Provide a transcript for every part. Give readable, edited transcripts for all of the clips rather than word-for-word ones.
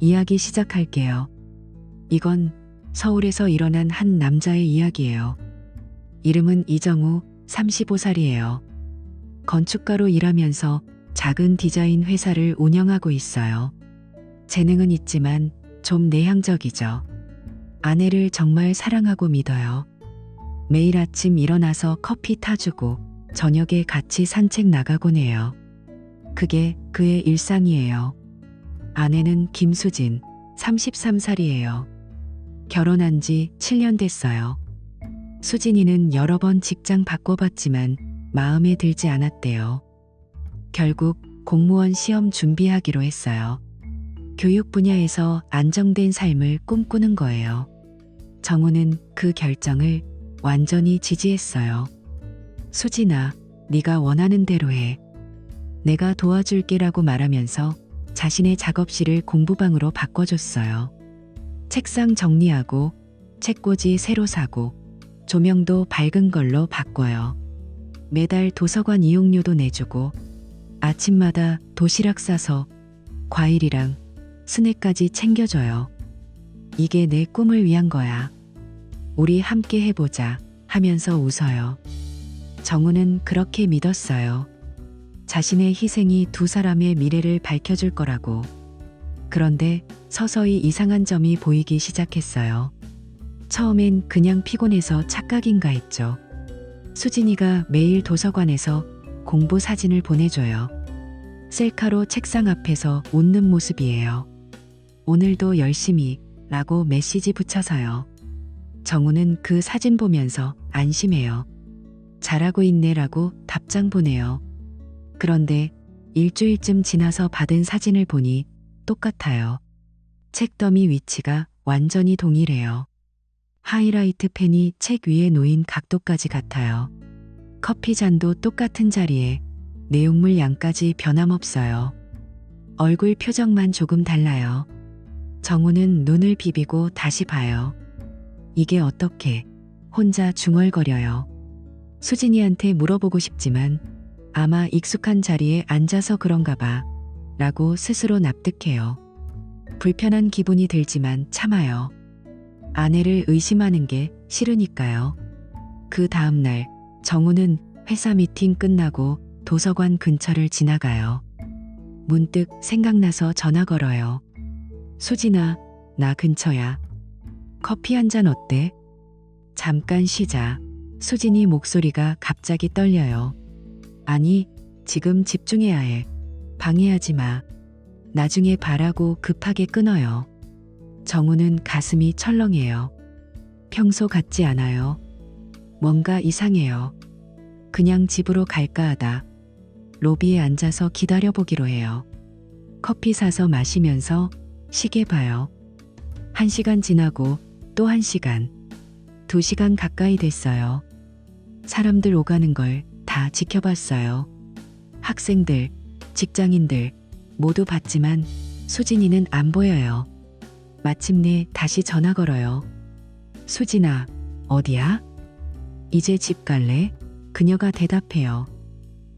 이야기 시작할게요. 이건 서울에서 일어난 한 남자의 이야기예요. 이름은 이정우, 35살이에요. 건축가로 일하면서 작은 디자인 회사를 운영하고 있어요. 재능은 있지만 좀 내향적이죠. 아내를 정말 사랑하고 믿어요. 매일 아침 일어나서 커피 타주고 저녁에 같이 산책 나가곤 해요. 그게 그의 일상이에요. 아내는 김수진, 33살이에요. 결혼한 지 7년 됐어요. 수진이는 여러 번 직장 바꿔봤지만 마음에 들지 않았대요. 결국 공무원 시험 준비하기로 했어요. 교육 분야에서 안정된 삶을 꿈꾸는 거예요. 정우는 그 결정을 완전히 지지했어요. 수진아, 네가 원하는 대로 해. 내가 도와줄게라고 말하면서 자신의 작업실을 공부방으로 바꿔줬어요. 책상 정리하고 책꽂이 새로 사고 조명도 밝은 걸로 바꿔요. 매달 도서관 이용료도 내주고 아침마다 도시락 싸서 과일이랑 스낵까지 챙겨줘요. 이게 내 꿈을 위한 거야. 우리 함께 해보자 하면서 웃어요. 정우는 그렇게 믿었어요. 자신의 희생이 두 사람의 미래를 밝혀줄 거라고. 그런데 서서히 이상한 점이 보이기 시작했어요. 처음엔 그냥 피곤해서 착각인가 했죠. 수진이가 매일 도서관에서 공부 사진을 보내줘요. 셀카로 책상 앞에서 웃는 모습이에요. 오늘도 열심히 라고 메시지 붙여서요. 정우는 그 사진 보면서 안심해요. 잘하고 있네라고 답장 보내요. 그런데 일주일쯤 지나서 받은 사진을 보니 똑같아요. 책더미 위치가 완전히 동일해요. 하이라이트 펜이 책 위에 놓인 각도까지 같아요. 커피 잔도 똑같은 자리에 내용물 양까지 변함없어요. 얼굴 표정만 조금 달라요. 정우는 눈을 비비고 다시 봐요. 이게 어떻게? 혼자 중얼거려요. 수진이한테 물어보고 싶지만 아마 익숙한 자리에 앉아서 그런가 봐 라고 스스로 납득해요. 불편한 기분이 들지만 참아요. 아내를 의심하는 게 싫으니까요. 그 다음날 정우는 회사 미팅 끝나고 도서관 근처를 지나가요. 문득 생각나서 전화 걸어요. 수진아, 나 근처야. 커피 한 잔 어때? 잠깐 쉬자. 수진이 목소리가 갑자기 떨려요. 아니, 지금 집중해야 해. 방해하지 마. 나중에 봐라고 급하게 끊어요. 정우는 가슴이 철렁해요. 평소 같지 않아요. 뭔가 이상해요. 그냥 집으로 갈까 하다. 로비에 앉아서 기다려보기로 해요. 커피 사서 마시면서 시계 봐요. 1시간 지나고 또 1시간. 2시간 가까이 됐어요. 사람들 오가는 걸 다 지켜봤어요. 학생들, 직장인들 모두 봤지만 수진이는 안 보여요. 마침내 다시 전화 걸어요. 수진아, 어디야? 이제 집 갈래? 그녀가 대답해요.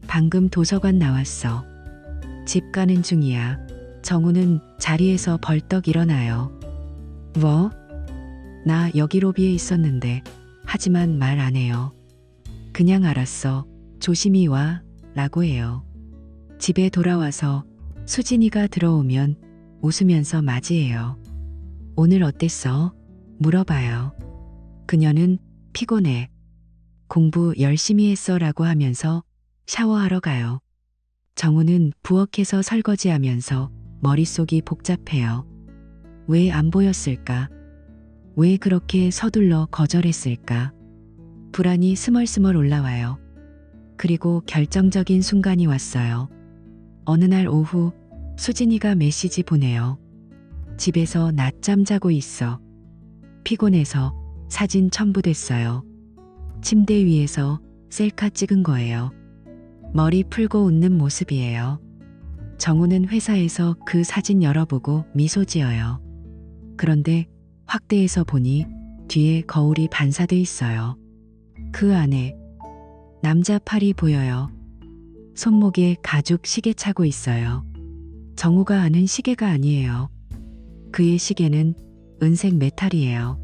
방금 도서관 나왔어. 집 가는 중이야. 정우는 자리에서 벌떡 일어나요. 뭐? 나 여기 로비에 있었는데 하지만 말 안 해요. 그냥 알았어. 조심히 와 라고 해요. 집에 돌아와서 수진이가 들어오면 웃으면서 맞이해요. 오늘 어땠어? 물어봐요. 그녀는 피곤해. 공부 열심히 했어 라고 하면서 샤워하러 가요. 정우는 부엌에서 설거지하면서 머릿속이 복잡해요. 왜 안 보였을까? 왜 그렇게 서둘러 거절했을까? 불안이 스멀스멀 올라와요. 그리고 결정적인 순간이 왔어요. 어느 날 오후 수진이가 메시지 보내요. 집에서 낮잠 자고 있어. 피곤해서 사진 첨부됐어요. 침대 위에서 셀카 찍은 거예요. 머리 풀고 웃는 모습이에요. 정우는 회사에서 그 사진 열어보고 미소 지어요. 그런데 확대해서 보니 뒤에 거울이 반사돼 있어요. 그 안에 남자 팔이 보여요. 손목에 가죽 시계 차고 있어요. 정우가 아는 시계가 아니에요. 그의 시계는 은색 메탈이에요.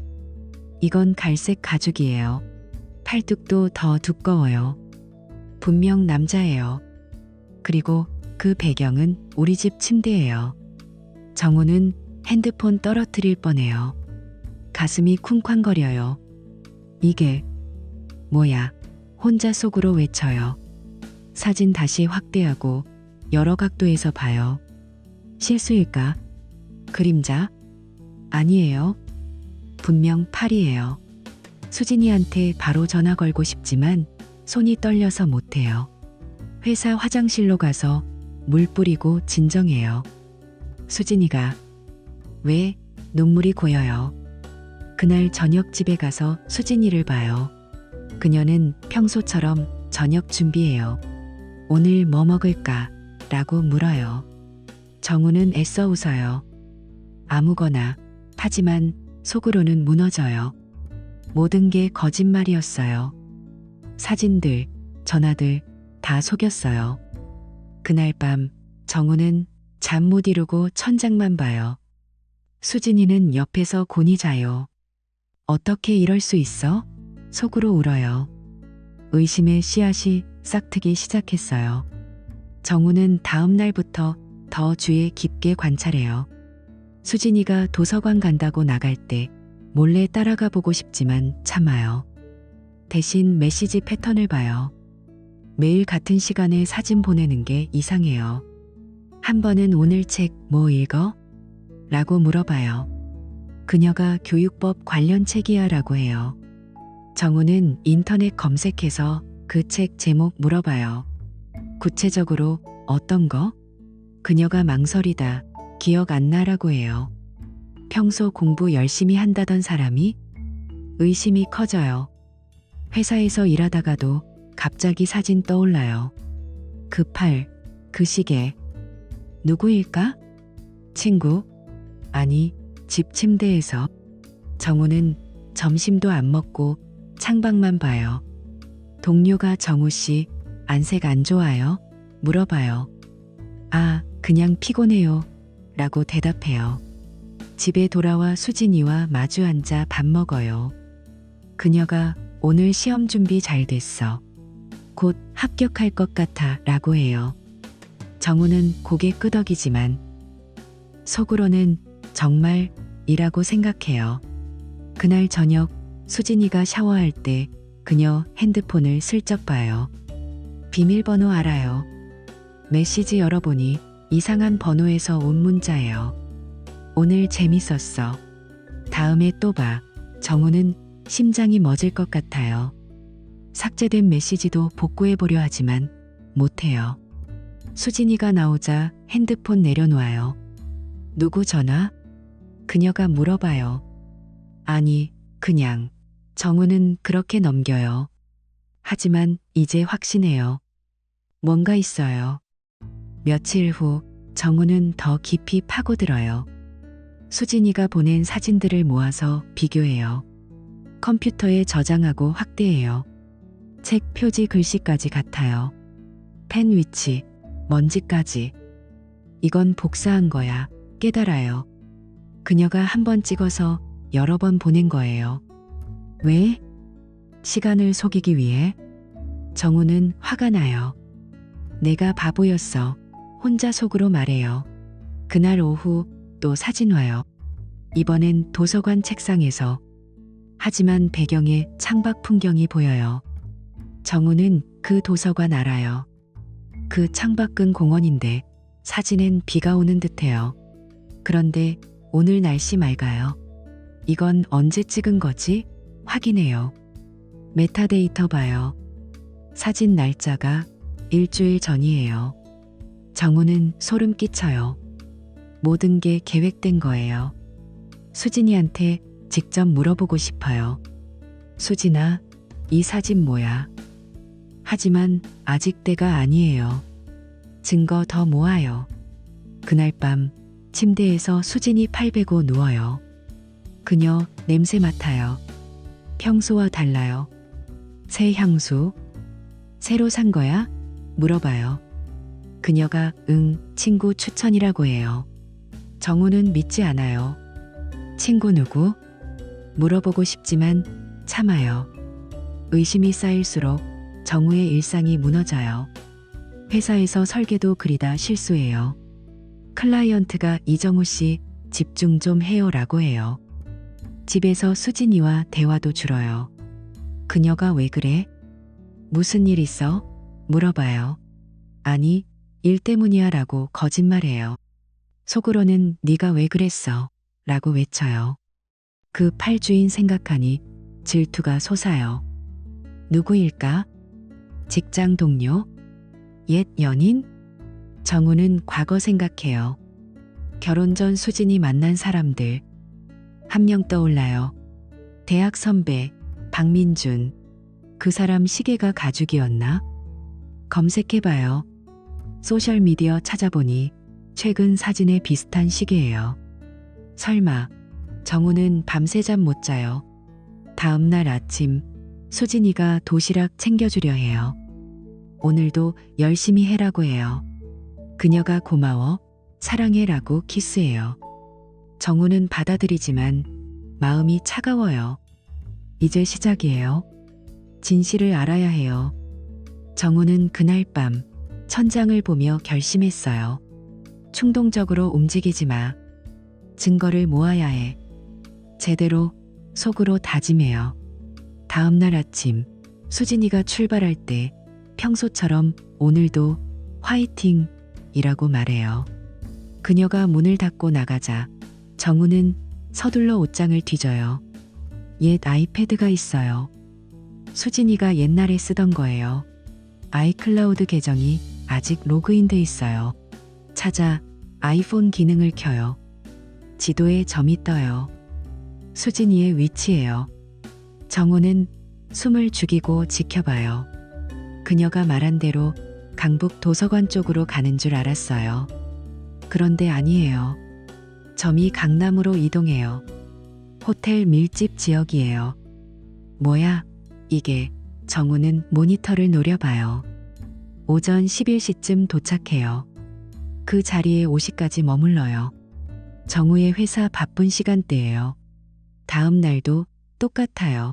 이건 갈색 가죽이에요. 팔뚝도 더 두꺼워요. 분명 남자예요. 그리고 그 배경은 우리 집 침대예요. 정우는 핸드폰 떨어뜨릴 뻔해요. 가슴이 쿵쾅거려요. 이게 뭐야? 혼자 속으로 외쳐요. 사진 다시 확대하고 여러 각도에서 봐요. 실수일까? 그림자? 아니에요. 분명 팔이에요. 수진이한테 바로 전화 걸고 싶지만 손이 떨려서 못해요. 회사 화장실로 가서 물 뿌리고 진정해요. 수진이가 왜 눈물이 고여요. 그날 저녁 집에 가서 수진이를 봐요. 그녀는 평소처럼 저녁 준비해요. 오늘 뭐 먹을까? 라고 물어요. 정우는 애써 웃어요. 아무거나. 하지만 속으로는 무너져요. 모든 게 거짓말이었어요. 사진들, 전화들 다 속였어요. 그날 밤 정우는 잠 못 이루고 천장만 봐요. 수진이는 옆에서 곤히 자요. 어떻게 이럴 수 있어? 속으로 울어요. 의심의 씨앗이 싹트기 시작했어요. 정우는 다음 날부터 더 주의 깊게 관찰해요. 수진이가 도서관 간다고 나갈 때 몰래 따라가 보고 싶지만 참아요. 대신 메시지 패턴을 봐요. 매일 같은 시간에 사진 보내는 게 이상해요. 한 번은 오늘 책 뭐 읽어? 라고 물어봐요. 그녀가 교육법 관련 책이야 라고 해요. 정우는 인터넷 검색해서 그 책 제목 물어봐요. 구체적으로 어떤 거? 그녀가 망설이다 기억 안 나라고 해요. 평소 공부 열심히 한다던 사람이? 의심이 커져요. 회사에서 일하다가도 갑자기 사진 떠올라요. 그 팔, 그 시계. 누구일까? 친구? 아니, 집 침대에서. 정우는 점심도 안 먹고 창밖만 봐요. 동료가 정우 씨, 안색 안 좋아요? 물어봐요. 아, 그냥 피곤해요. 라고 대답해요. 집에 돌아와 수진이와 마주 앉아 밥 먹어요. 그녀가 오늘 시험 준비 잘 됐어. 곧 합격할 것 같아 라고 해요. 정우는 고개 끄덕이지만 속으로는 정말 이라고 생각해요. 그날 저녁 수진이가 샤워할 때 그녀 핸드폰을 슬쩍 봐요. 비밀번호 알아요. 메시지 열어보니 이상한 번호에서 온 문자예요. 오늘 재밌었어. 다음에 또 봐. 정우는 심장이 멎을 것 같아요. 삭제된 메시지도 복구해보려 하지만 못해요. 수진이가 나오자 핸드폰 내려놓아요. 누구 전화? 그녀가 물어봐요. 아니, 그냥. 정우는 그렇게 넘겨요. 하지만 이제 확신해요. 뭔가 있어요. 며칠 후 정우는 더 깊이 파고들어요. 수진이가 보낸 사진들을 모아서 비교해요. 컴퓨터에 저장하고 확대해요. 책 표지 글씨까지 같아요. 펜 위치, 먼지까지. 이건 복사한 거야. 깨달아요. 그녀가 한 번 찍어서 여러 번 보낸 거예요. 왜? 시간을 속이기 위해? 정우는 화가 나요. 내가 바보였어. 혼자 속으로 말해요. 그날 오후 또 사진 와요. 이번엔 도서관 책상에서. 하지만 배경에 창밖 풍경이 보여요. 정우는 그 도서관 알아요. 그 창밖은 공원인데 사진엔 비가 오는 듯해요. 그런데 오늘 날씨 맑아요. 이건 언제 찍은 거지? 확인해요. 메타데이터 봐요. 사진 날짜가 일주일 전이에요. 정우는 소름 끼쳐요. 모든 게 계획된 거예요. 수진이한테 직접 물어보고 싶어요. 수진아, 이 사진 뭐야? 하지만 아직 때가 아니에요. 증거 더 모아요. 그날 밤 침대에서 수진이 팔 베고 누워요. 그녀 냄새 맡아요. 평소와 달라요. 새 향수? 새로 산 거야? 물어봐요. 그녀가 응, 친구 추천이라고 해요. 정우는 믿지 않아요. 친구 누구? 물어보고 싶지만 참아요. 의심이 쌓일수록 정우의 일상이 무너져요. 회사에서 설계도 그리다 실수해요. 클라이언트가 이정우 씨 집중 좀 해요라고 해요. 집에서 수진이와 대화도 줄어요. 그녀가 왜 그래? 무슨 일 있어? 물어봐요. 아니, 일 때문이야 라고 거짓말해요. 속으로는 네가 왜 그랬어? 라고 외쳐요. 그 팔주인 생각하니 질투가 솟아요. 누구일까? 직장 동료? 옛 연인? 정우는 과거 생각해요. 결혼 전 수진이 만난 사람들. 한 명 떠올라요. 대학 선배, 박민준. 그 사람 시계가 가죽이었나? 검색해봐요. 소셜미디어 찾아보니 최근 사진에 비슷한 시계예요. 설마 정우는 밤새 잠 못 자요. 다음 날 아침 수진이가 도시락 챙겨주려 해요. 오늘도 열심히 해라고 해요. 그녀가 고마워, 사랑해라고 키스해요. 정우는 받아들이지만 마음이 차가워요. 이제 시작이에요. 진실을 알아야 해요. 정우는 그날 밤 천장을 보며 결심했어요. 충동적으로 움직이지 마. 증거를 모아야 해. 제대로 속으로 다짐해요. 다음 날 아침 수진이가 출발할 때 평소처럼 오늘도 화이팅 이라고 말해요. 그녀가 문을 닫고 나가자 정우는 서둘러 옷장을 뒤져요. 옛 아이패드가 있어요. 수진이가 옛날에 쓰던 거예요. 아이클라우드 계정이 아직 로그인돼 있어요. 찾아 아이폰 기능을 켜요. 지도에 점이 떠요. 수진이의 위치예요. 정우는 숨을 죽이고 지켜봐요. 그녀가 말한 대로 강북 도서관 쪽으로 가는 줄 알았어요. 그런데 아니에요. 점이 강남으로 이동해요. 호텔 밀집 지역이에요. 뭐야, 이게. 정우는 모니터를 노려봐요. 오전 11시쯤 도착해요. 그 자리에 5시까지 머물러요. 정우의 회사 바쁜 시간대예요. 다음 날도 똑같아요.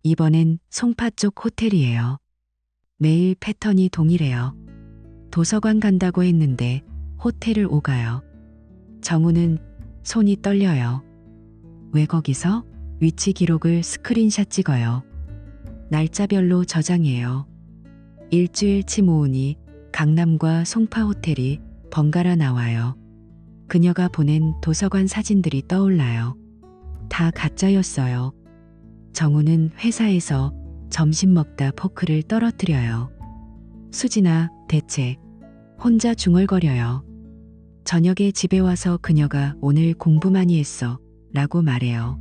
이번엔 송파 쪽 호텔이에요. 매일 패턴이 동일해요. 도서관 간다고 했는데 호텔을 오가요. 정우는 손이 떨려요. 왜 거기서? 위치 기록을 스크린샷 찍어요. 날짜별로 저장해요. 일주일치 모으니 강남과 송파 호텔이 번갈아 나와요. 그녀가 보낸 도서관 사진들이 떠올라요. 다 가짜였어요. 정우는 회사에서 점심 먹다 포크를 떨어뜨려요. 수진아, 대체. 혼자 중얼거려요. 저녁에 집에 와서 그녀가 오늘 공부 많이 했어 라고 말해요.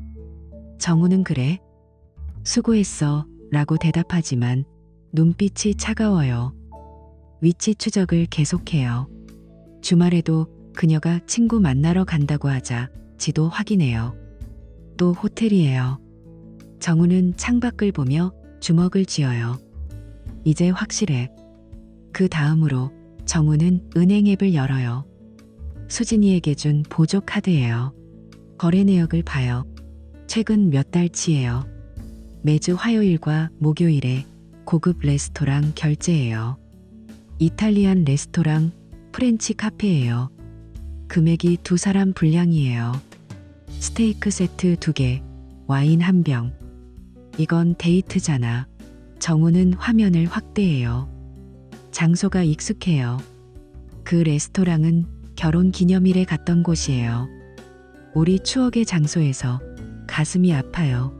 정우는 그래? 수고했어 라고 대답하지만 눈빛이 차가워요. 위치 추적을 계속해요. 주말에도 그녀가 친구 만나러 간다고 하자 지도 확인해요. 또 호텔이에요. 정우는 창밖을 보며 주먹을 쥐어요. 이제 확실해. 그 다음으로 정우는 은행 앱을 열어요. 수진이에게 준 보조 카드예요. 거래 내역을 봐요. 최근 몇 달치예요. 매주 화요일과 목요일에 고급 레스토랑 결제예요. 이탈리안 레스토랑, 프렌치 카페예요. 금액이 두 사람 분량이에요. 스테이크 세트 2개, 와인 1병. 이건 데이트잖아. 정우는 화면을 확대해요. 장소가 익숙해요. 그 레스토랑은 결혼 기념일에 갔던 곳이에요. 우리 추억의 장소에서 가슴이 아파요.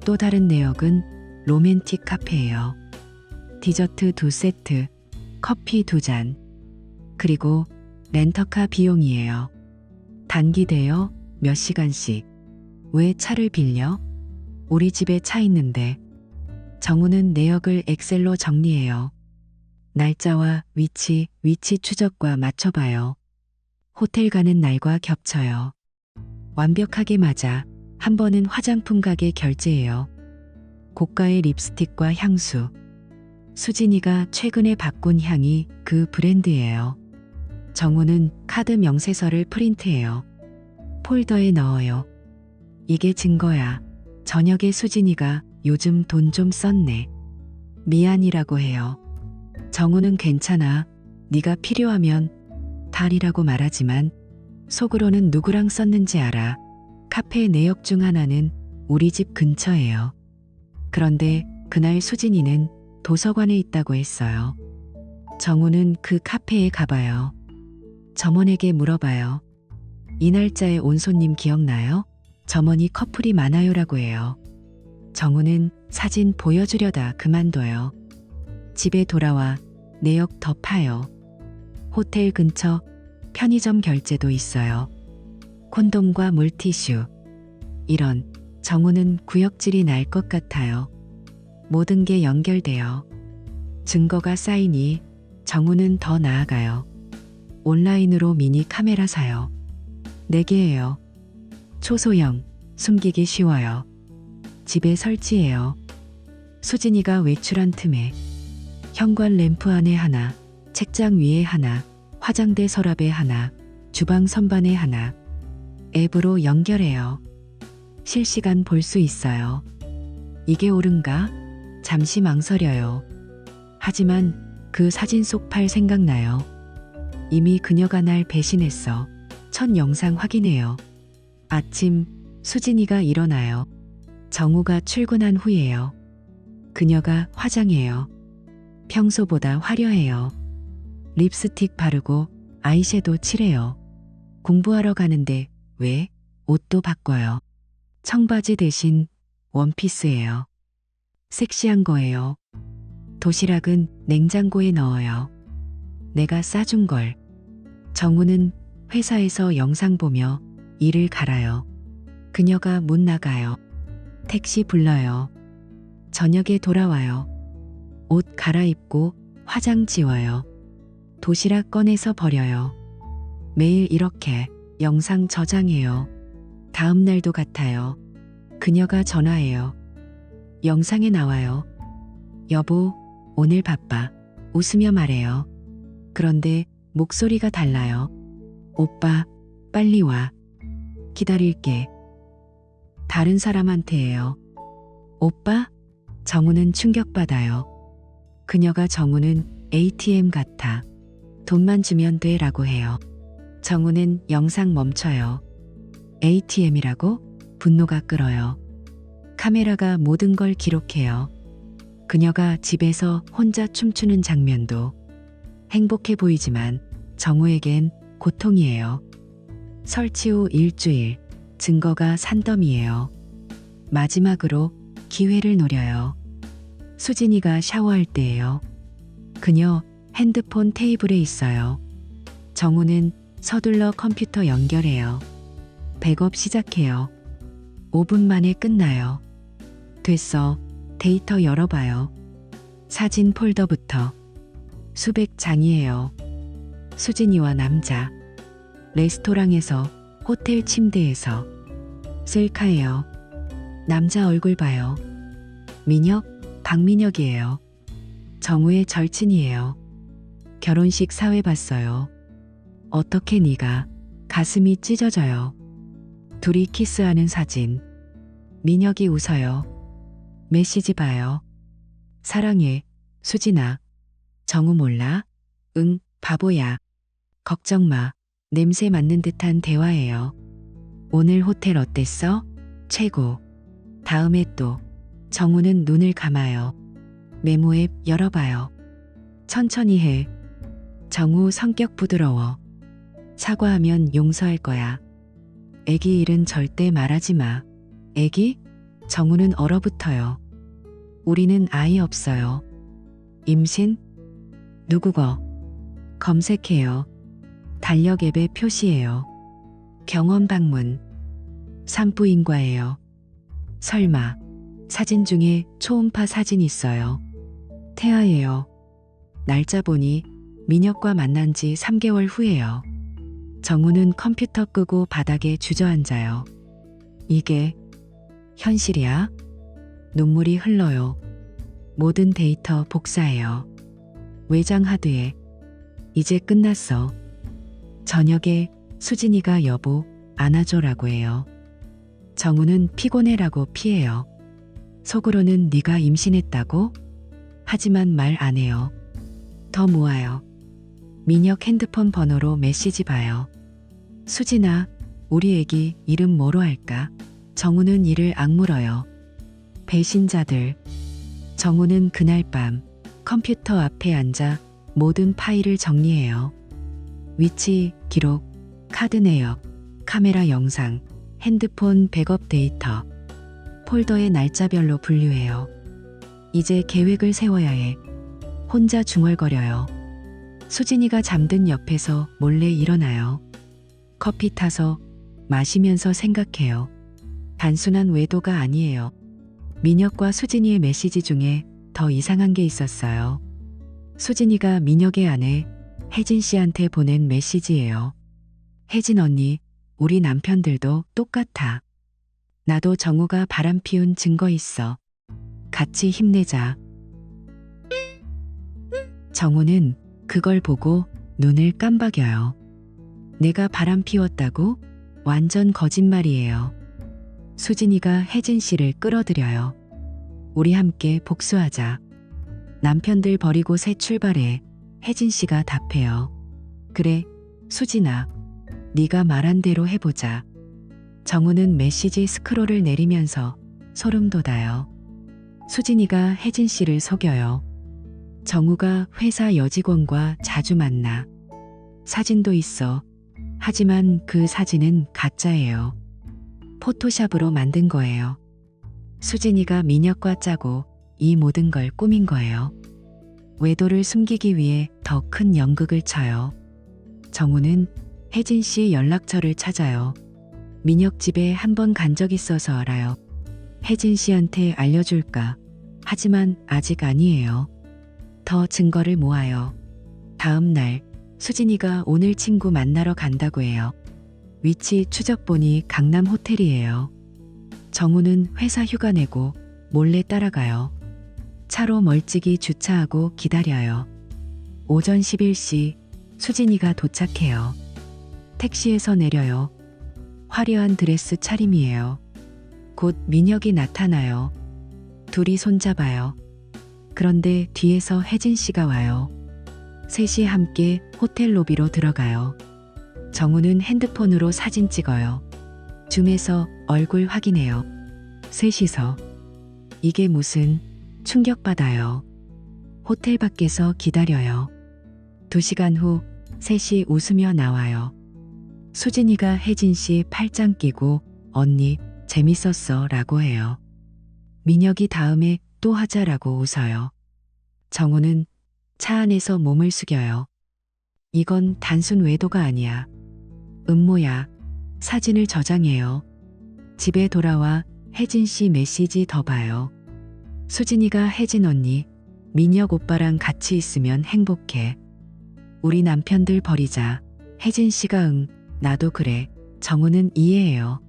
또 다른 내역은 로맨틱 카페예요. 디저트 2세트, 커피 2잔, 그리고 렌터카 비용이에요. 단기 대여 몇 시간씩. 왜 차를 빌려? 우리 집에 차 있는데. 정우는 내역을 엑셀로 정리해요. 날짜와 위치 추적과 맞춰봐요. 호텔 가는 날과 겹쳐요. 완벽하게 맞아. 한 번은 화장품 가게 결제해요. 고가의 립스틱과 향수. 수진이가 최근에 바꾼 향이 그 브랜드예요. 정우는 카드 명세서를 프린트해요. 폴더에 넣어요. 이게 증거야. 저녁에 수진이가 요즘 돈 좀 썼네. 미안이라고 해요. 정우는 괜찮아. 네가 필요하면 달이라고 말하지만 속으로는 누구랑 썼는지 알아. 카페 내역 중 하나는 우리 집 근처예요. 그런데 그날 수진이는 도서관에 있다고 했어요. 정우는 그 카페에 가봐요. 점원에게 물어봐요. 이 날짜에 온 손님 기억나요? 점원이 커플이 많아요라고 해요. 정우는 사진 보여주려다 그만둬요. 집에 돌아와 내역 더 파요. 호텔 근처 편의점 결제도 있어요. 콘돔과 물티슈. 이런 정우는 구역질이 날 것 같아요. 모든 게 연결돼요. 증거가 쌓이니 정우는 더 나아가요. 온라인으로 미니 카메라 사요. 4개예요. 초소형, 숨기기 쉬워요. 집에 설치해요. 수진이가 외출한 틈에 현관 램프 안에 하나, 책장 위에 하나, 화장대 서랍에 하나, 주방 선반에 하나. 앱으로 연결해요. 실시간 볼 수 있어요. 이게 옳은가? 잠시 망설여요. 하지만 그 사진 속 팔 생각나요. 이미 그녀가 날 배신했어. 첫 영상 확인해요. 아침 수진이가 일어나요. 정우가 출근한 후예요. 그녀가 화장해요. 평소보다 화려해요. 립스틱 바르고 아이섀도우 칠해요. 공부하러 가는데 왜? 옷도 바꿔요. 청바지 대신 원피스예요. 섹시한 거예요. 도시락은 냉장고에 넣어요. 내가 싸준 걸. 정우는 회사에서 영상 보며 이를 갈아요. 그녀가 못 나가요. 택시 불러요. 저녁에 돌아와요. 옷 갈아입고 화장 지워요. 도시락 꺼내서 버려요. 매일 이렇게 영상 저장해요. 다음 날도 같아요. 그녀가 전화해요. 영상에 나와요. 여보, 오늘 바빠. 웃으며 말해요. 그런데 목소리가 달라요. 오빠, 빨리 와. 기다릴게. 다른 사람한테예요. 오빠? 정우는 충격받아요. 그녀가 정우는 ATM 같아. 돈만 주면 돼 라고 해요. 정우는 영상 멈춰요. ATM이라고? 분노가 끓어요. 카메라가 모든 걸 기록해요. 그녀가 집에서 혼자 춤추는 장면도. 행복해 보이지만 정우에겐 고통이에요. 설치 후 일주일, 증거가 산더미예요. 마지막으로 기회를 노려요. 수진이가 샤워할 때예요. 그녀 핸드폰 테이블에 있어요. 정우는 서둘러 컴퓨터 연결해요. 백업 시작해요. 5분 만에 끝나요. 됐어. 데이터 열어봐요. 사진 폴더부터. 수백 장이에요. 수진이와 남자. 레스토랑에서, 호텔 침대에서. 셀카예요. 남자 얼굴 봐요. 민혁, 박민혁이에요. 정우의 절친이에요. 결혼식 사회 봤어요. 어떻게 네가. 가슴이 찢어져요. 둘이 키스하는 사진. 민혁이 웃어요. 메시지 봐요. 사랑해, 수진아. 정우 몰라? 응, 바보야. 걱정 마. 냄새 맡는 듯한 대화예요. 오늘 호텔 어땠어? 최고. 다음에 또. 정우는 눈을 감아요. 메모 앱 열어봐요. 천천히 해. 정우 성격 부드러워. 사과하면 용서할 거야. 애기 일은 절대 말하지 마. 애기? 정우는 얼어붙어요. 우리는 아이 없어요. 임신? 누구거? 검색해요. 달력 앱에 표시해요. 병원 방문. 산부인과예요. 설마. 사진 중에 초음파 사진 있어요. 태아예요. 날짜 보니 민혁과 만난 지 3개월 후예요. 정우는 컴퓨터 끄고 바닥에 주저앉아요. 이게 현실이야? 눈물이 흘러요. 모든 데이터 복사해요. 외장 하드에. 이제 끝났어. 저녁에 수진이가 여보 안아줘라고 해요. 정우는 피곤해라고 피해요. 속으로는 네가 임신했다고? 하지만 말 안 해요. 더 모아요. 민혁 핸드폰 번호로 메시지 봐요. 수진아, 우리 애기 이름 뭐로 할까? 정우는 이를 악물어요. 배신자들. 정우는 그날 밤 컴퓨터 앞에 앉아 모든 파일을 정리해요. 위치, 기록, 카드 내역, 카메라 영상, 핸드폰 백업 데이터. 폴더에 날짜별로 분류해요. 이제 계획을 세워야 해. 혼자 중얼거려요. 수진이가 잠든 옆에서 몰래 일어나요. 커피 타서 마시면서 생각해요. 단순한 외도가 아니에요. 민혁과 수진이의 메시지 중에 더 이상한 게 있었어요. 수진이가 민혁의 아내 혜진 씨한테 보낸 메시지예요. 혜진 언니, 우리 남편들도 똑같아. 나도 정우가 바람 피운 증거 있어. 같이 힘내자. 정우는 그걸 보고 눈을 깜박여요. 내가 바람 피웠다고? 완전 거짓말이에요. 수진이가 혜진 씨를 끌어들여요. 우리 함께 복수하자. 남편들 버리고 새 출발해. 혜진 씨가 답해요. 그래, 수진아. 네가 말한 대로 해보자. 정우는 메시지 스크롤을 내리면서 소름 돋아요. 수진이가 혜진 씨를 속여요. 정우가 회사 여직원과 자주 만나. 사진도 있어. 하지만 그 사진은 가짜예요. 포토샵으로 만든 거예요. 수진이가 민혁과 짜고 이 모든 걸 꾸민 거예요. 외도를 숨기기 위해 더 큰 연극을 쳐요. 정우는 혜진 씨 연락처를 찾아요. 민혁 집에 한 번 간 적 있어서 알아요. 혜진 씨한테 알려줄까? 하지만 아직 아니에요. 더 증거를 모아요. 다음 날 수진이가 오늘 친구 만나러 간다고 해요. 위치 추적 보니 강남 호텔이에요. 정우는 회사 휴가 내고 몰래 따라가요. 차로 멀찍이 주차하고 기다려요. 오전 11시 수진이가 도착해요. 택시에서 내려요. 화려한 드레스 차림이에요. 곧 민혁이 나타나요. 둘이 손잡아요. 그런데 뒤에서 혜진 씨가 와요. 셋이 함께 호텔 로비로 들어가요. 정우는 핸드폰으로 사진 찍어요. 줌에서 얼굴 확인해요. 셋이서. 이게 무슨 충격받아요. 호텔 밖에서 기다려요. 2시간 후 셋이 웃으며 나와요. 수진이가 혜진 씨 팔짱 끼고 언니 재밌었어 라고 해요. 민혁이 다음에 또 하자라고 웃어요. 정우는 차 안에서 몸을 숙여요. 이건 단순 외도가 아니야. 음모야. 사진을 저장해요. 집에 돌아와 혜진 씨 메시지 더 봐요. 수진이가 혜진 언니, 민혁 오빠랑 같이 있으면 행복해. 우리 남편들 버리자. 혜진 씨가 응, 나도 그래. 정우는 이해해요.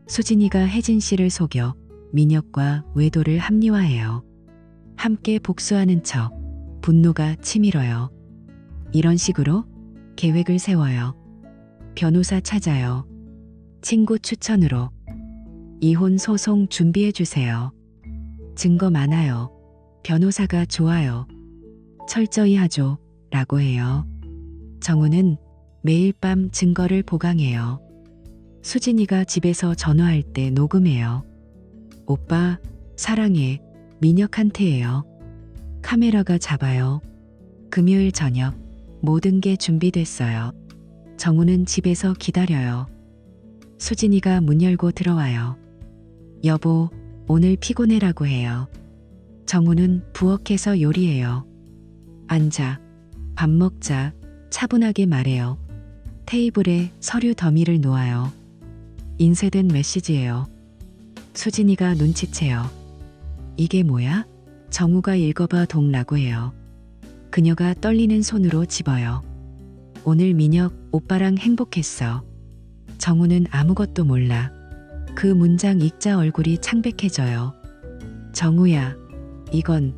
수진이가 혜진 씨를 속여 민혁과 외도를 합리화해요. 함께 복수하는 척 분노가 치밀어요. 이런 식으로 계획을 세워요. 변호사 찾아요. 친구 추천으로. 이혼 소송 준비해 주세요. 증거 많아요. 변호사가 좋아요. 철저히 하죠. 라고 해요. 정우는 매일 밤 증거를 보강해요. 수진이가 집에서 전화할 때 녹음해요. 오빠, 사랑해. 민혁한테예요. 카메라가 잡아요. 금요일 저녁 모든 게 준비됐어요. 정우는 집에서 기다려요. 수진이가 문 열고 들어와요. 여보, 오늘 피곤해라고 해요. 정우는 부엌에서 요리해요. 앉아. 밥 먹자. 차분하게 말해요. 테이블에 서류 더미를 놓아요. 인쇄된 메시지예요. 수진이가 눈치채요. 이게 뭐야? 정우가 읽어봐 동라고 해요. 그녀가 떨리는 손으로 집어요. 오늘 민혁 오빠랑 행복했어. 정우는 아무것도 몰라. 그 문장 읽자 얼굴이 창백해져요. 정우야, 이건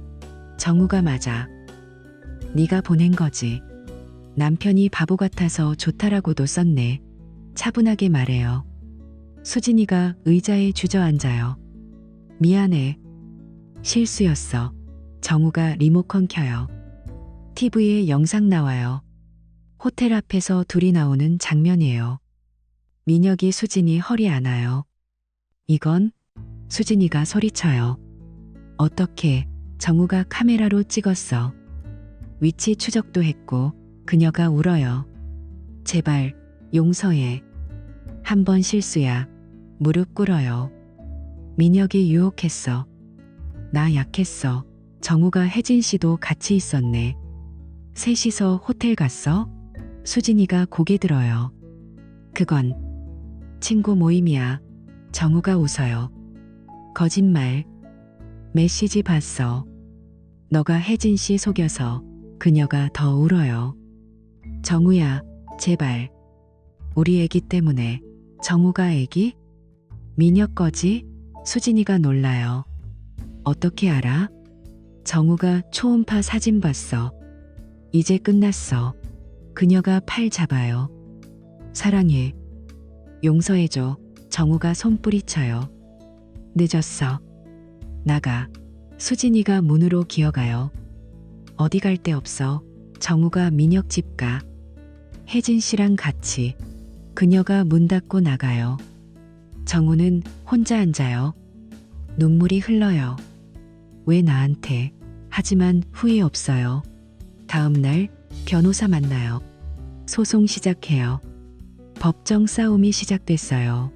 정우가 맞아. 네가 보낸 거지. 남편이 바보 같아서 좋다라고도 썼네. 차분하게 말해요. 수진이가 의자에 주저앉아요. 미안해. 실수였어. 정우가 리모컨 켜요. TV에 영상 나와요. 호텔 앞에서 둘이 나오는 장면이에요. 민혁이 수진이 허리 안아요. 이건 수진이가 소리쳐요. 어떻게 정우가 카메라로 찍었어. 위치 추적도 했고 그녀가 울어요. 제발 용서해. 한 번 실수야. 무릎 꿇어요. 민혁이 유혹했어. 나 약했어. 정우가 혜진 씨도 같이 있었네. 셋이서 호텔 갔어? 수진이가 고개 들어요. 그건 친구 모임이야. 정우가 웃어요. 거짓말. 메시지 봤어. 너가 혜진 씨 속여서 그녀가 더 울어요. 정우야, 제발. 우리 애기 때문에. 정우가 애기? 민혁 거지? 수진이가 놀라요. 어떻게 알아? 정우가 초음파 사진 봤어. 이제 끝났어. 그녀가 팔 잡아요. 사랑해. 용서해줘. 정우가 손뿌리쳐요. 늦었어. 나가. 수진이가 문으로 기어가요. 어디 갈 데 없어. 정우가 민혁 집 가. 혜진 씨랑 같이. 그녀가 문 닫고 나가요. 정우는 혼자 앉아요. 눈물이 흘러요. 왜 나한테? 하지만 후회 없어요. 다음 날 변호사 만나요. 소송 시작해요. 법정 싸움이 시작됐어요.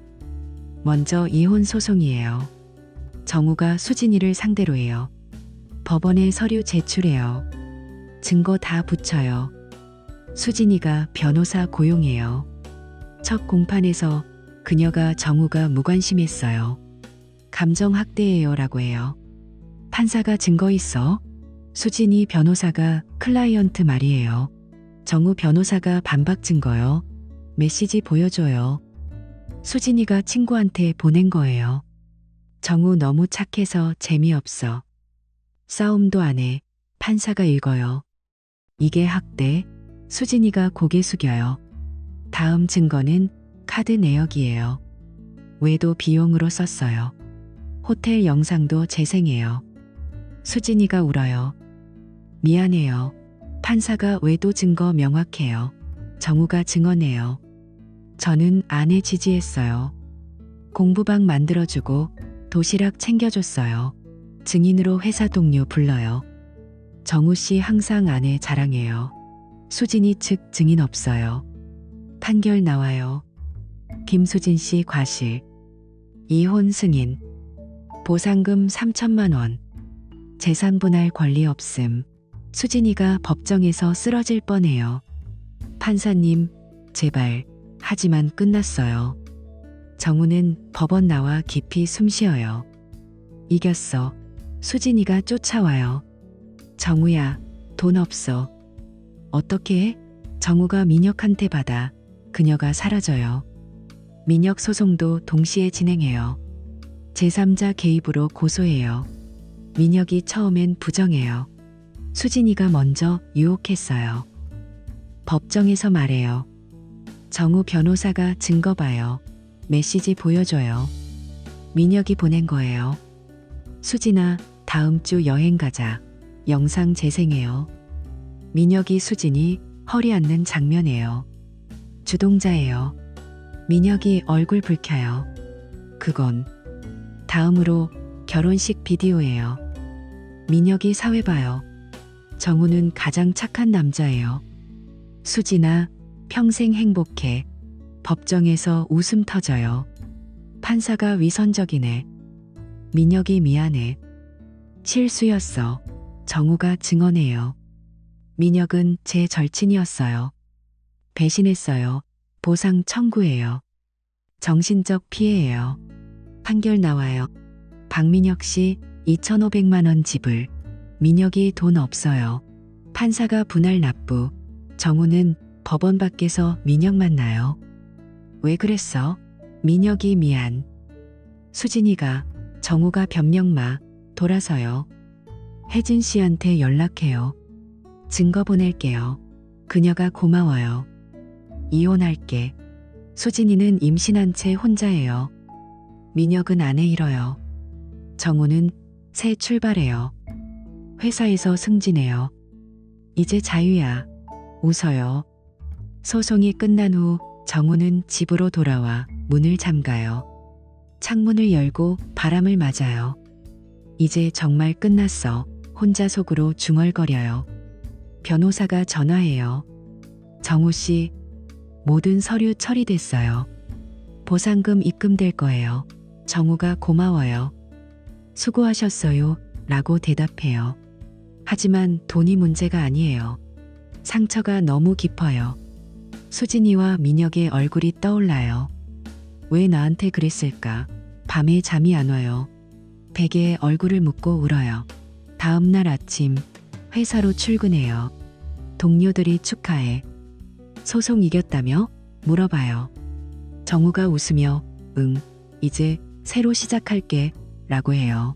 먼저 이혼 소송이에요. 정우가 수진이를 상대로 해요. 법원에 서류 제출해요. 증거 다 붙여요. 수진이가 변호사 고용해요. 첫 공판에서 그녀가 정우가 무관심했어요. 감정학대예요 라고 해요. 판사가 증거 있어? 수진이 변호사가 클라이언트 말이에요. 정우 변호사가 반박 증거요. 메시지 보여줘요. 수진이가 친구한테 보낸 거예요. 정우 너무 착해서 재미없어. 싸움도 안 해. 판사가 읽어요. 이게 학대? 수진이가 고개 숙여요. 다음 증거는 카드 내역이에요. 외도 비용으로 썼어요. 호텔 영상도 재생해요. 수진이가 울어요. 미안해요. 판사가 외도 증거 명확해요. 정우가 증언해요. 저는 아내 지지했어요. 공부방 만들어주고 도시락 챙겨줬어요. 증인으로 회사 동료 불러요. 정우 씨 항상 아내 자랑해요. 수진이 측 증인 없어요. 판결 나와요. 김수진 씨 과실. 이혼 승인. 보상금 3천만 원. 재산 분할 권리 없음. 수진이가 법정에서 쓰러질 뻔해요. 판사님, 제발. 하지만 끝났어요. 정우는 법원 나와 깊이 숨 쉬어요. 이겼어. 수진이가 쫓아와요. 정우야, 돈 없어. 어떻게 해? 정우가 민혁한테 받아. 그녀가 사라져요. 민혁 소송도 동시에 진행해요. 제3자 개입으로 고소해요. 민혁이 처음엔 부정해요. 수진이가 먼저 유혹했어요. 법정에서 말해요. 정우 변호사가 증거 봐요. 메시지 보여줘요. 민혁이 보낸 거예요. 수진아, 다음 주 여행 가자. 영상 재생해요. 민혁이 수진이 허리 앉는 장면이에요. 주동자예요. 민혁이 얼굴 붉혀요. 그건 다음으로 결혼식 비디오예요. 민혁이 사회 봐요. 정우는 가장 착한 남자예요. 수진아, 평생 행복해. 법정에서 웃음 터져요. 판사가 위선적이네. 민혁이 미안해. 실수였어. 정우가 증언해요. 민혁은 제 절친이었어요. 배신했어요. 보상 청구해요. 정신적 피해예요. 판결 나와요. 박민혁 씨 2,500만 원 지불. 민혁이 돈 없어요. 판사가 분할 납부. 정우는 법원 밖에서 민혁 만나요. 왜 그랬어? 민혁이 미안. 수진이가 정우가 변명마. 돌아서요. 혜진 씨한테 연락해요. 증거 보낼게요. 그녀가 고마워요. 이혼할게. 수진이는 임신한 채 혼자예요. 민혁은 아내 잃어요. 정우는 새 출발해요. 회사에서 승진해요. 이제 자유야. 웃어요. 소송이 끝난 후 정우는 집으로 돌아와 문을 잠가요. 창문을 열고 바람을 맞아요. 이제 정말 끝났어. 혼자 속으로 중얼거려요. 변호사가 전화해요. 정우 씨, 모든 서류 처리됐어요. 보상금 입금될 거예요. 정우가 고마워요. 수고하셨어요. 라고 대답해요. 하지만 돈이 문제가 아니에요. 상처가 너무 깊어요. 수진이와 민혁의 얼굴이 떠올라요. 왜 나한테 그랬을까? 밤에 잠이 안 와요. 베개에 얼굴을 묻고 울어요. 다음 날 아침 회사로 출근해요. 동료들이 축하해. 소송 이겼다며? 물어봐요. 정우가 웃으며 응, 이제 새로 시작할게 라고 해요.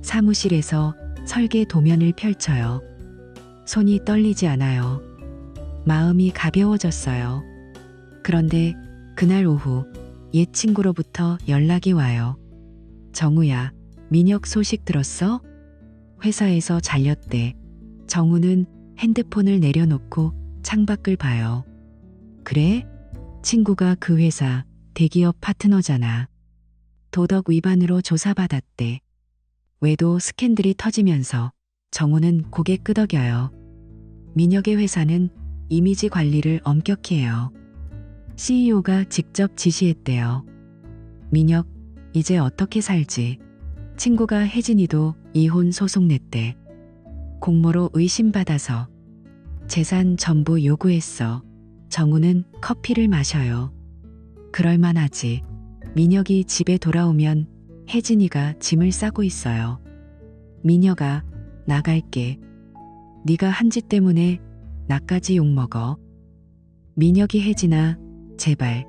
사무실에서 설계 도면을 펼쳐요. 손이 떨리지 않아요. 마음이 가벼워졌어요. 그런데 그날 오후 옛 친구로부터 연락이 와요. 정우야, 민혁 소식 들었어? 회사에서 잘렸대. 정우는 핸드폰을 내려놓고 창밖을 봐요. 그래? 친구가 그 회사 대기업 파트너잖아. 도덕 위반으로 조사받았대. 외도 스캔들이 터지면서 정우는 고개 끄덕여요. 민혁의 회사는 이미지 관리를 엄격히 해요. CEO가 직접 지시했대요. 민혁, 이제 어떻게 살지? 친구가 혜진이도 이혼 소송 냈대. 공모로 의심받아서 재산 전부 요구했어. 정우는 커피를 마셔요. 그럴만하지. 민혁이 집에 돌아오면 혜진이가 짐을 싸고 있어요. 민혁아, 나갈게. 네가 한 짓 때문에 나까지 욕먹어. 민혁이 혜진아, 제발.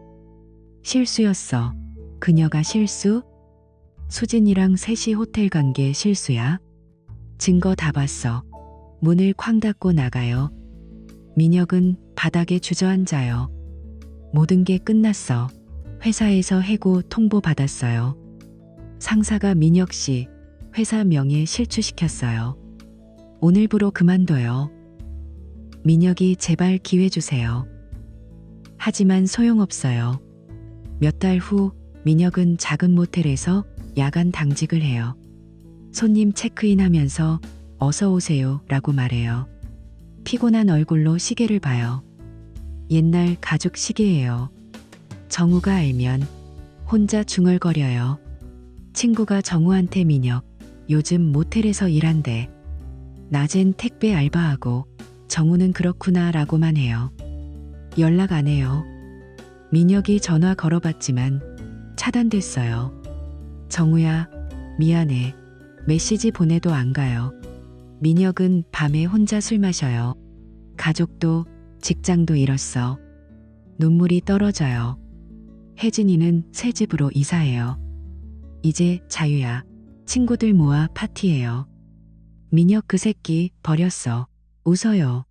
실수였어. 그녀가 실수? 수진이랑 셋이 호텔 간 게 실수야? 증거 다 봤어. 문을 쾅 닫고 나가요. 민혁은 바닥에 주저앉아요. 모든 게 끝났어. 회사에서 해고 통보 받았어요. 상사가 민혁 씨 회사 명예 실추시켰어요. 오늘부로 그만둬요. 민혁이 제발 기회 주세요. 하지만 소용없어요. 몇 달 후 민혁은 작은 모텔에서 야간 당직을 해요. 손님 체크인하면서 어서 오세요 라고 말해요. 피곤한 얼굴로 시계를 봐요. 옛날 가죽 시계예요. 정우가 알면 혼자 중얼거려요. 친구가 정우한테 민혁, 요즘 모텔에서 일한대. 낮엔 택배 알바하고 정우는 그렇구나 라고만 해요. 연락 안 해요. 민혁이 전화 걸어봤지만 차단됐어요. 정우야, 미안해. 메시지 보내도 안 가요. 민혁은 밤에 혼자 술 마셔요. 가족도 직장도 잃었어. 눈물이 떨어져요. 혜진이는 새 집으로 이사해요. 이제 자유야. 친구들 모아 파티해요. 민혁 그 새끼 버렸어. 웃어요.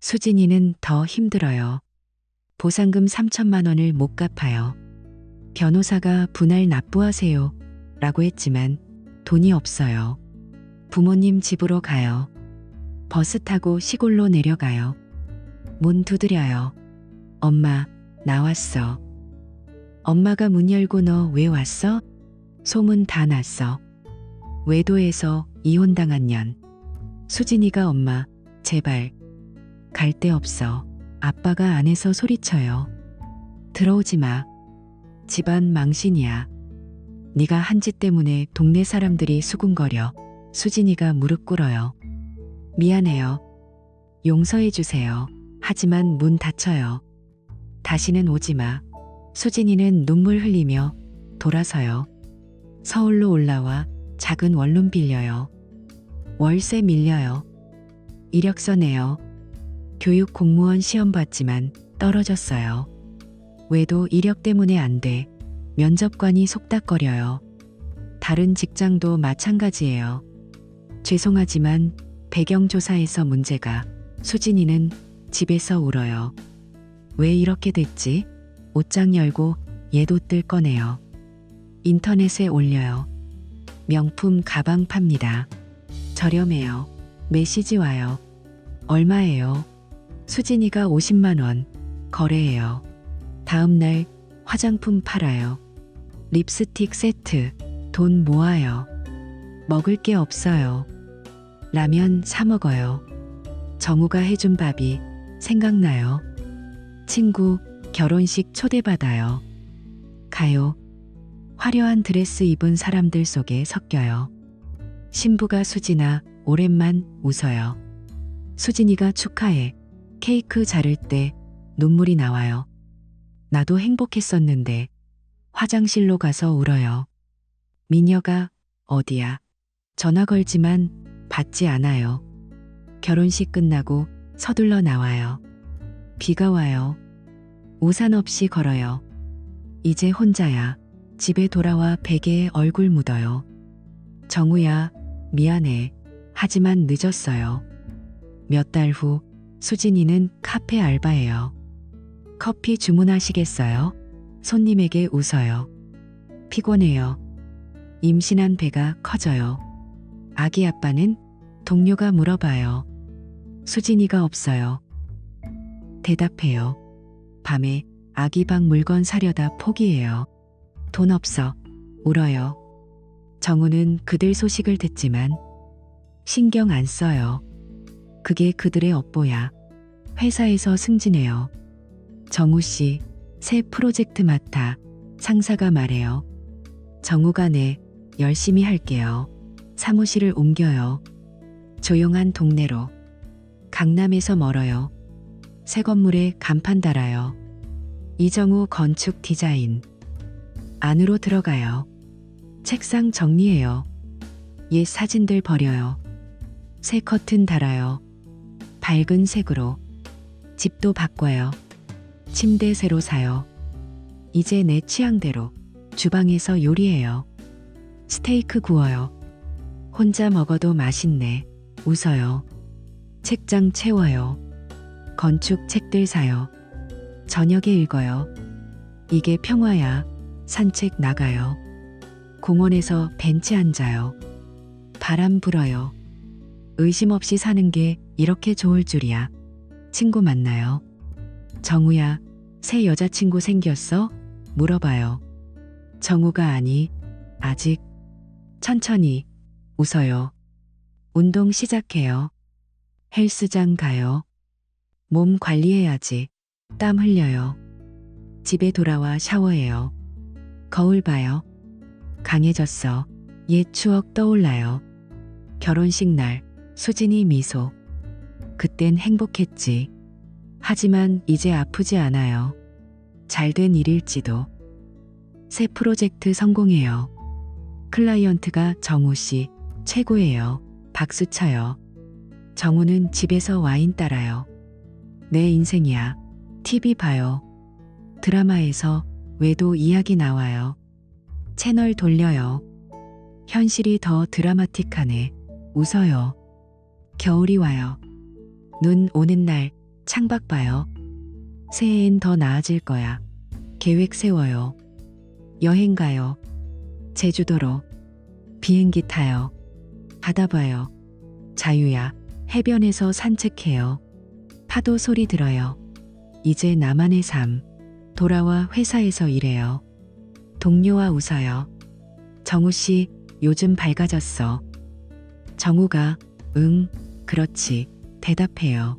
수진이는 더 힘들어요. 보상금 3천만 원을 못 갚아요. 변호사가 분할 납부하세요 라고 했지만 돈이 없어요. 부모님 집으로 가요. 버스 타고 시골로 내려가요. 문 두드려요. 엄마, 나왔어. 엄마가 문 열고 너 왜 왔어? 소문 다 났어. 외도에서 이혼당한 년. 수진이가 엄마, 제발. 갈 데 없어. 아빠가 안에서 소리쳐요. 들어오지 마. 집안 망신이야. 네가 한 짓 때문에 동네 사람들이 수군거려. 수진이가 무릎 꿇어요. 미안해요. 용서해 주세요. 하지만 문 닫혀요. 다시는 오지 마. 수진이는 눈물 흘리며 돌아서요. 서울로 올라와 작은 원룸 빌려요. 월세 밀려요. 이력서 내요. 교육 공무원 시험 봤지만 떨어졌어요. 외도 이력 때문에 안 돼. 면접관이 속닥거려요. 다른 직장도 마찬가지예요. 죄송하지만 배경조사에서 문제가. 수진이는 집에서 울어요. 왜 이렇게 됐지? 옷장 열고 옛 옷들 꺼내요. 인터넷에 올려요. 명품 가방 팝니다. 저렴해요. 메시지 와요. 얼마예요? 수진이가 50만 원. 거래해요. 다음 날 화장품 팔아요. 립스틱 세트. 돈 모아요. 먹을 게 없어요. 라면 사 먹어요. 정우가 해준 밥이 생각나요. 친구 결혼식 초대받아요. 가요. 화려한 드레스 입은 사람들 속에 섞여요. 신부가 수진아 오랜만 웃어요. 수진이가 축하해. 케이크 자를 때 눈물이 나와요. 나도 행복했었는데. 화장실로 가서 울어요. 미녀가 어디야? 전화 걸지만 받지 않아요. 결혼식 끝나고 서둘러 나와요. 비가 와요. 우산 없이 걸어요. 이제 혼자야. 집에 돌아와 베개에 얼굴 묻어요. 정우야, 미안해. 하지만 늦었어요. 몇 달 후 수진이는 카페 알바예요. 커피 주문하시겠어요? 손님에게 웃어요. 피곤해요. 임신한 배가 커져요. 아기 아빠는? 동료가 물어봐요. 수진이가 없어요. 대답해요. 밤에 아기 방 물건 사려다 포기해요. 돈 없어. 울어요. 정우는 그들 소식을 듣지만 신경 안 써요. 그게 그들의 업보야. 회사에서 승진해요. 정우 씨, 새 프로젝트 맡아. 상사가 말해요. 정우가 네, 열심히 할게요. 사무실을 옮겨요. 조용한 동네로. 강남에서 멀어요. 새 건물에 간판 달아요. 이정우 건축 디자인. 안으로 들어가요. 책상 정리해요. 옛 사진들 버려요. 새 커튼 달아요. 밝은 색으로. 집도 바꿔요. 침대 새로 사요. 이제 내 취향대로. 주방에서 요리해요. 스테이크 구워요. 혼자 먹어도 맛있네. 웃어요. 책장 채워요. 건축 책들 사요. 저녁에 읽어요. 이게 평화야. 산책 나가요. 공원에서 벤치 앉아요. 바람 불어요. 의심 없이 사는 게 이렇게 좋을 줄이야. 친구 만나요. 정우야, 새 여자친구 생겼어? 물어봐요. 정우가 아니, 아직. 천천히. 웃어요. 운동 시작해요. 헬스장 가요. 몸 관리해야지. 땀 흘려요. 집에 돌아와 샤워해요. 거울 봐요. 강해졌어. 옛 추억 떠올라요. 결혼식 날, 수진이 미소. 그땐 행복했지. 하지만 이제 아프지 않아요. 잘된 일일지도. 새 프로젝트 성공해요. 클라이언트가 정우 씨, 최고예요. 박수 쳐요. 정우는 집에서 와인 따라요. 내 인생이야. TV 봐요. 드라마에서 외도 이야기 나와요. 채널 돌려요. 현실이 더 드라마틱하네. 웃어요. 겨울이 와요. 눈 오는 날 창밖 봐요. 새해엔 더 나아질 거야. 계획 세워요. 여행 가요. 제주도로. 비행기 타요. 바다 봐요. 자유야. 해변에서 산책해요. 파도 소리 들어요. 이제 나만의 삶. 돌아와 회사에서 일해요. 동료와 웃어요. 정우 씨, 요즘 밝아졌어. 정우가 응, 그렇지. 대답해요.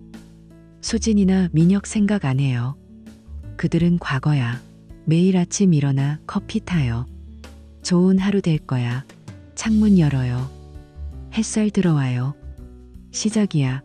수진이나 민혁 생각 안 해요. 그들은 과거야. 매일 아침 일어나 커피 타요. 좋은 하루 될 거야. 창문 열어요. 햇살 들어와요. 시작이야.